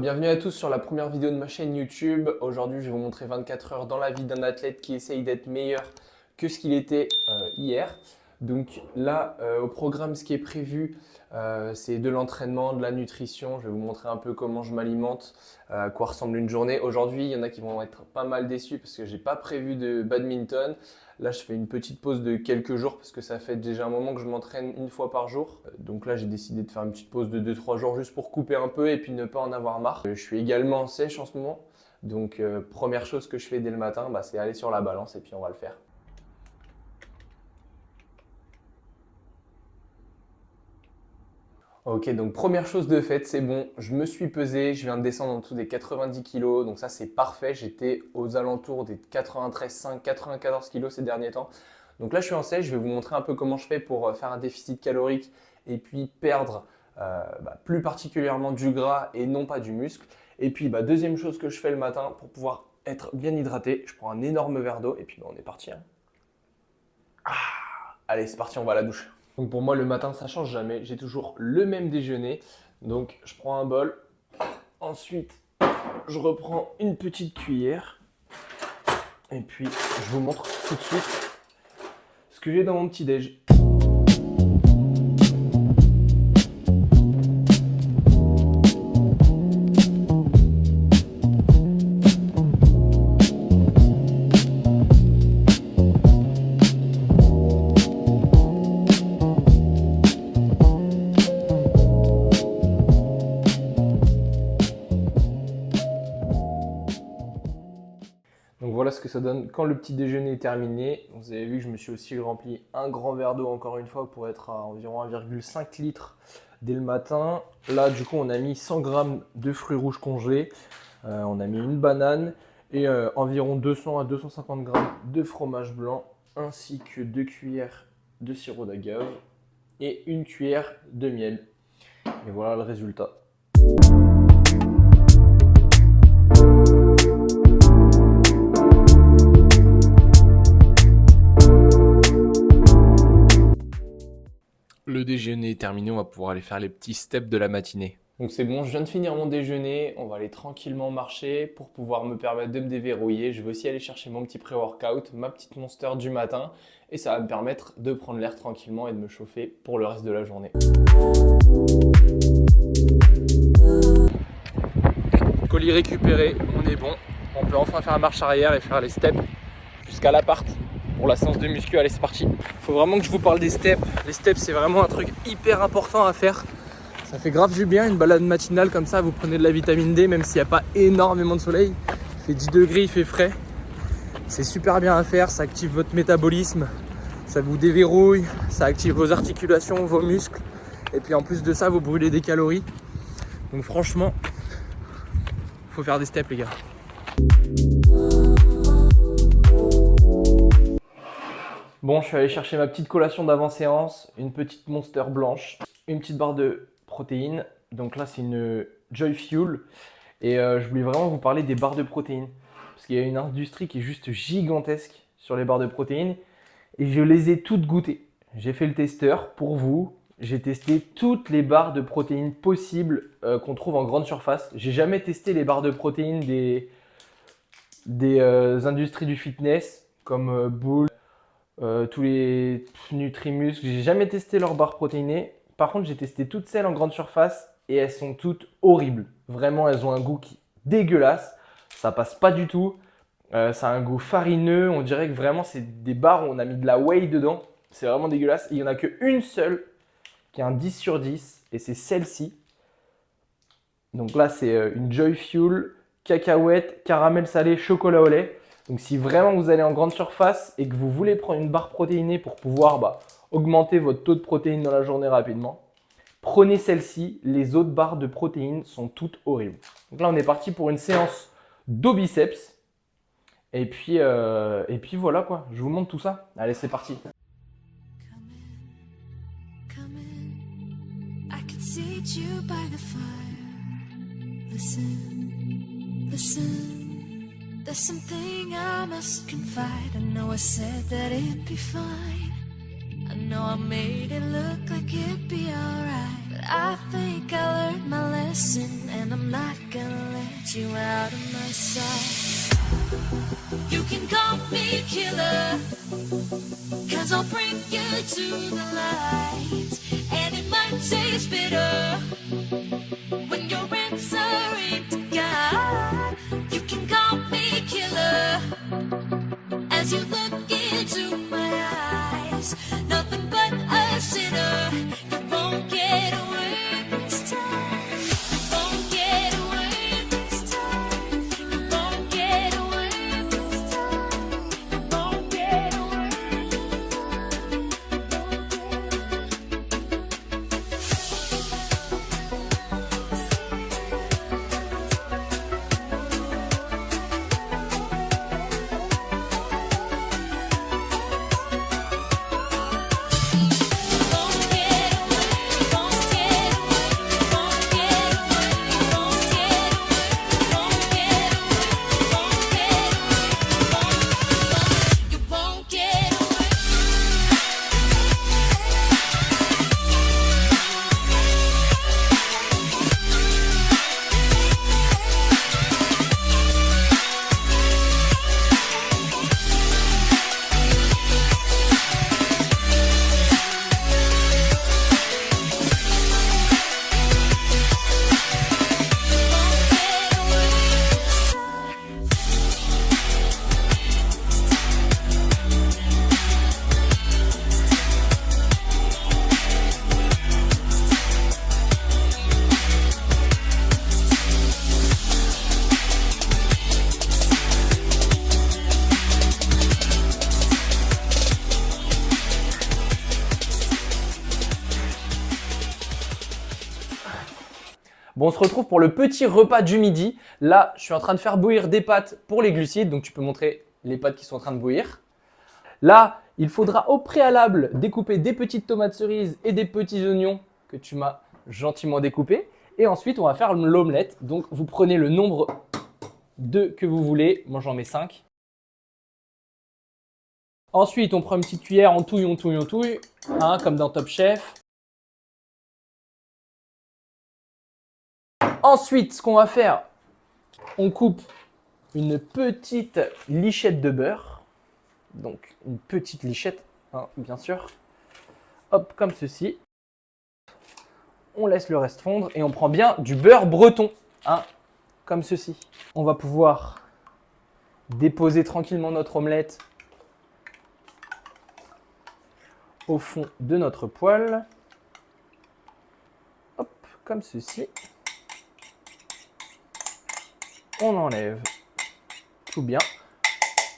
bienvenue à tous sur la première vidéo de ma chaîne YouTube. Aujourd'hui, je vais vous montrer 24 heures dans la vie d'un athlète qui essaye d'être meilleur que ce qu'il était hier. Donc là, au programme, ce qui est prévu, c'est de l'entraînement, de la nutrition. Je vais vous montrer un peu comment je m'alimente, à quoi ressemble une journée. Aujourd'hui, il y en a qui vont être pas mal déçus parce que j'ai pas prévu de badminton. Là, je fais une petite pause de quelques jours parce que ça fait déjà un moment que je m'entraîne une fois par jour. Donc là, j'ai décidé de faire une petite pause de 2-3 jours juste pour couper un peu et puis ne pas en avoir marre. Je suis également en sèche en ce moment. Donc première chose que je fais dès le matin, c'est aller sur la balance et puis on va le faire. Ok, donc première chose de faite, c'est bon, je me suis pesé, je viens de descendre en dessous des 90 kg, donc ça c'est parfait, j'étais aux alentours des 93,5, 94 kg ces derniers temps. Donc là je suis en sèche, je vais vous montrer un peu comment je fais pour faire un déficit calorique et puis perdre plus particulièrement du gras et non pas du muscle. Et puis deuxième chose que je fais le matin pour pouvoir être bien hydraté, je prends un énorme verre d'eau et puis on est parti. Allez, c'est parti, on va à la douche. Donc pour moi, le matin, ça ne change jamais. J'ai toujours le même déjeuner. Donc je prends un bol. Ensuite, je reprends une petite cuillère. Et puis, je vous montre tout de suite ce que j'ai dans mon petit déj. Donc voilà ce que ça donne quand le petit déjeuner est terminé. Vous avez vu que je me suis aussi rempli un grand verre d'eau encore une fois pour être à environ 1,5 litre dès le matin. Là du coup on a mis 100 g de fruits rouges congelés, on a mis une banane et environ 200 à 250 g de fromage blanc ainsi que 2 cuillères de sirop d'agave et une cuillère de miel. Et voilà le résultat. Le déjeuner est terminé, on va pouvoir aller faire les petits steps de la matinée. Donc c'est bon, je viens de finir mon déjeuner, on va aller tranquillement marcher pour pouvoir me permettre de me déverrouiller. Je vais aussi aller chercher mon petit pré-workout, ma petite Monster du matin et ça va me permettre de prendre l'air tranquillement et de me chauffer pour le reste de la journée. Colis récupéré, on est bon. On peut enfin faire la marche arrière et faire les steps jusqu'à l'appart. Pour la séance de muscu, allez c'est parti. Faut vraiment que je vous parle des steps. Les steps c'est vraiment un truc hyper important à faire. Ça fait grave du bien, une balade matinale comme ça, vous prenez de la vitamine D même s'il n'y a pas énormément de soleil. Il fait 10 degrés, il fait frais. C'est super bien à faire, ça active votre métabolisme, ça vous déverrouille, ça active vos articulations, vos muscles. Et puis en plus de ça, vous brûlez des calories. Donc franchement, faut faire des steps les gars. Bon, je suis allé chercher ma petite collation d'avant-séance, une petite Monster blanche, une petite barre de protéines. Donc là, c'est une Joy Fuel. Et je voulais vraiment vous parler des barres de protéines. Parce qu'il y a une industrie qui est juste gigantesque sur les barres de protéines. Et je les ai toutes goûtées. J'ai fait le testeur pour vous. J'ai testé toutes les barres de protéines possibles qu'on trouve en grande surface. J'ai jamais testé les barres de protéines des industries du fitness comme Bull. Tous les Nutrimuscle, j'ai jamais testé leurs barres protéinées. Par contre, j'ai testé toutes celles en grande surface et elles sont toutes horribles. Vraiment, elles ont un goût dégueulasse. Ça passe pas du tout. Ça a un goût farineux. On dirait que vraiment, c'est des barres où on a mis de la whey dedans. C'est vraiment dégueulasse. Il n'y en a qu'une seule qui a un 10 sur 10 et c'est celle-ci. Donc là, c'est une Joy Fuel, cacahuète, caramel salé, chocolat au lait. Donc si vraiment vous allez en grande surface et que vous voulez prendre une barre protéinée pour pouvoir augmenter votre taux de protéines dans la journée rapidement, prenez celle-ci. Les autres barres de protéines sont toutes horribles. Donc là on est parti pour une séance dos biceps. Et puis voilà quoi, je vous montre tout ça. Allez c'est parti. There's something I must confide. I know I said that it'd be fine. I know I made it look like it'd be alright, but I think I learned my lesson, and I'm not gonna let you out of my sight. You can call me killer, 'cause I'll bring you to the light. And it might taste bitter when you're answering to God. You can call me killer as you look into my eyes. Nothing but a sinner. You won't get away this time. You won't get away this time. You won't get away this time. You won't get away. Bon, on se retrouve pour le petit repas du midi. Là, je suis en train de faire bouillir des pâtes pour les glucides. Donc, tu peux montrer les pâtes qui sont en train de bouillir. Là, il faudra au préalable découper des petites tomates cerises et des petits oignons que tu m'as gentiment découpés. Et ensuite, on va faire l'omelette. Donc, vous prenez le nombre d'œufs que vous voulez. Moi, j'en mets 5. Ensuite, on prend une petite cuillère, on touille, hein, comme dans Top Chef. Ensuite, ce qu'on va faire, on coupe une petite lichette de beurre. Donc, une petite lichette, hein, bien sûr. Hop, comme ceci. On laisse le reste fondre et on prend bien du beurre breton, hein, comme ceci. On va pouvoir déposer tranquillement notre omelette au fond de notre poêle. Hop, comme ceci. On enlève tout bien.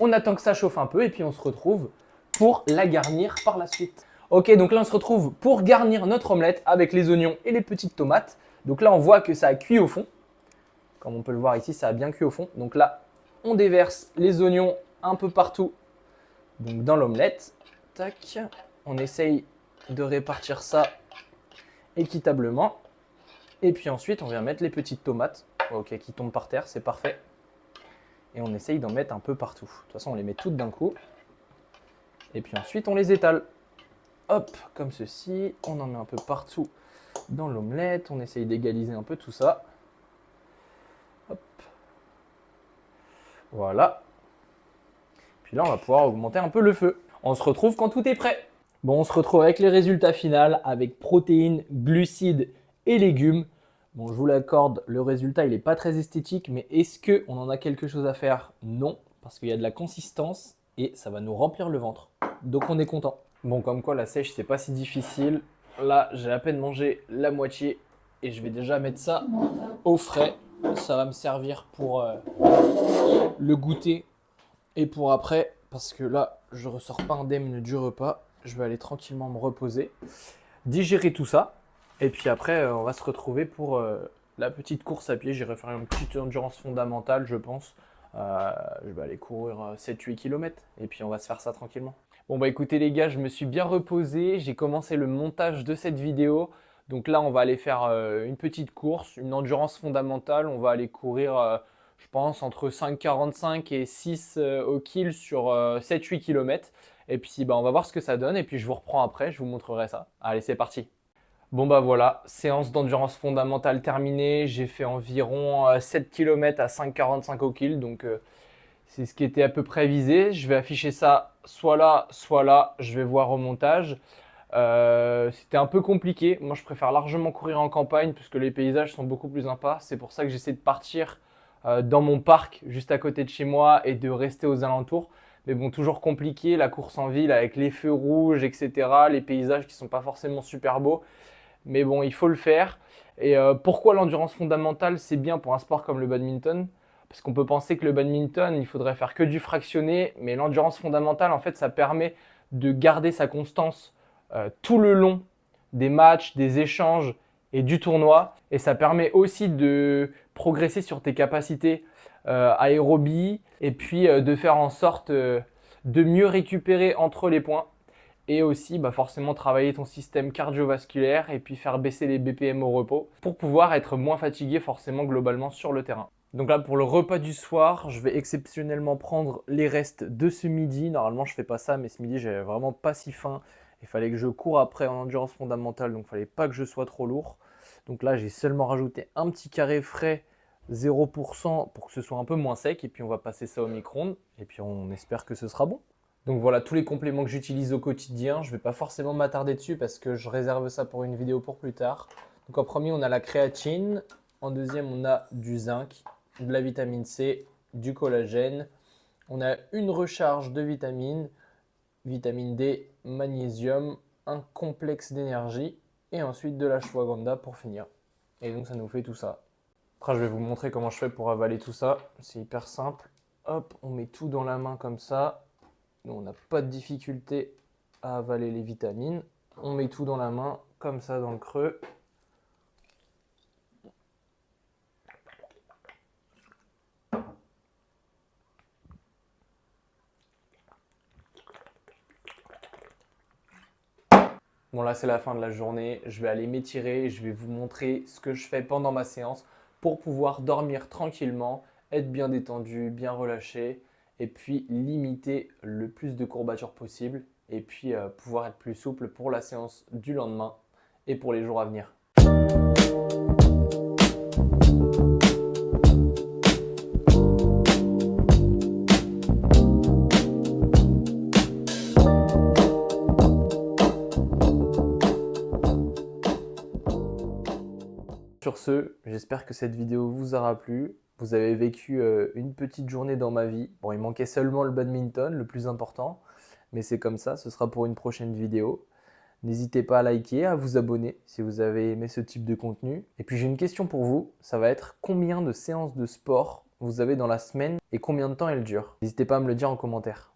On attend que ça chauffe un peu et puis on se retrouve pour la garnir par la suite. Ok, donc là on se retrouve pour garnir notre omelette avec les oignons et les petites tomates. Donc là on voit que ça a cuit au fond. Comme on peut le voir ici, ça a bien cuit au fond. Donc là, on déverse les oignons un peu partout donc dans l'omelette. Tac, on essaye de répartir ça équitablement. Et puis ensuite, on vient mettre les petites tomates. Ok, qui tombent par terre, c'est parfait. Et on essaye d'en mettre un peu partout. De toute façon, on les met toutes d'un coup. Et puis ensuite, on les étale. Hop, comme ceci. On en met un peu partout dans l'omelette. On essaye d'égaliser un peu tout ça. Hop. Voilà. Puis là, on va pouvoir augmenter un peu le feu. On se retrouve quand tout est prêt. Bon, on se retrouve avec les résultats finaux, avec protéines, glucides et légumes. Bon, je vous l'accorde, le résultat, il n'est pas très esthétique, mais est-ce qu'on en a quelque chose à faire? Non, parce qu'il y a de la consistance et ça va nous remplir le ventre. Donc, on est content. Bon, comme quoi, la sèche, c'est pas si difficile. Là, j'ai à peine mangé la moitié et je vais déjà mettre ça au frais. Ça va me servir pour le goûter et pour après, parce que là, je ne ressors pas indemne du repas. Je vais aller tranquillement me reposer, digérer tout ça. Et puis après, on va se retrouver pour la petite course à pied. J'irai faire une petite endurance fondamentale, je pense. Je vais aller courir 7-8 km et puis on va se faire ça tranquillement. Bon bah écoutez les gars, je me suis bien reposé. J'ai commencé le montage de cette vidéo. Donc là, on va aller faire une petite course, une endurance fondamentale. On va aller courir, je pense, entre 5,45 et 6 au kill sur 7-8 km. Et puis bah, on va voir ce que ça donne. Et puis je vous reprends après, je vous montrerai ça. Allez, c'est parti! Bon bah voilà, séance d'endurance fondamentale terminée. J'ai fait environ 7 km à 5,45 au kill, donc c'est ce qui était à peu près visé. Je vais afficher ça soit là, soit là. Je vais voir au montage. C'était un peu compliqué. Moi, je préfère largement courir en campagne puisque les paysages sont beaucoup plus sympas. C'est pour ça que j'essaie de partir dans mon parc juste à côté de chez moi et de rester aux alentours. Mais bon, toujours compliqué la course en ville avec les feux rouges, etc. Les paysages qui sont pas forcément super beaux. Mais bon, il faut le faire. Et pourquoi l'endurance fondamentale, c'est bien pour un sport comme le badminton? Parce qu'on peut penser que le badminton, il faudrait faire que du fractionné, mais l'endurance fondamentale, en fait, ça permet de garder sa constance tout le long des matchs, des échanges et du tournoi. Et ça permet aussi de progresser sur tes capacités aérobie et puis de faire en sorte de mieux récupérer entre les points et aussi forcément travailler ton système cardiovasculaire et puis faire baisser les BPM au repos pour pouvoir être moins fatigué forcément globalement sur le terrain. Donc là pour le repas du soir, je vais exceptionnellement prendre les restes de ce midi. Normalement je fais pas ça, mais ce midi j'avais vraiment pas si faim. Il fallait que je cours après en endurance fondamentale, donc il fallait pas que je sois trop lourd. Donc là j'ai seulement rajouté un petit carré frais 0% pour que ce soit un peu moins sec et puis on va passer ça au micro-ondes et puis on espère que ce sera bon. Donc voilà tous les compléments que j'utilise au quotidien. Je ne vais pas forcément m'attarder dessus parce que je réserve ça pour une vidéo pour plus tard. Donc en premier, on a la créatine. En deuxième, on a du zinc, de la vitamine C, du collagène. On a une recharge de vitamines, vitamine D, magnésium, un complexe d'énergie et ensuite de l'ashwagandha pour finir. Et donc ça nous fait tout ça. Après, je vais vous montrer comment je fais pour avaler tout ça. C'est hyper simple. Hop, on met tout dans la main comme ça. Nous, on n'a pas de difficulté à avaler les vitamines. On met tout dans la main, comme ça, dans le creux. Bon, là, c'est la fin de la journée. Je vais aller m'étirer et je vais vous montrer ce que je fais pendant ma séance pour pouvoir dormir tranquillement, être bien détendu, bien relâché et puis limiter le plus de courbatures possible et puis pouvoir être plus souple pour la séance du lendemain et pour les jours à venir. Sur ce, j'espère que cette vidéo vous aura plu. Vous avez vécu une petite journée dans ma vie. Bon, il manquait seulement le badminton, le plus important. Mais c'est comme ça, ce sera pour une prochaine vidéo. N'hésitez pas à liker, à vous abonner si vous avez aimé ce type de contenu. Et puis j'ai une question pour vous, ça va être combien de séances de sport vous avez dans la semaine et combien de temps elles durent? N'hésitez pas à me le dire en commentaire.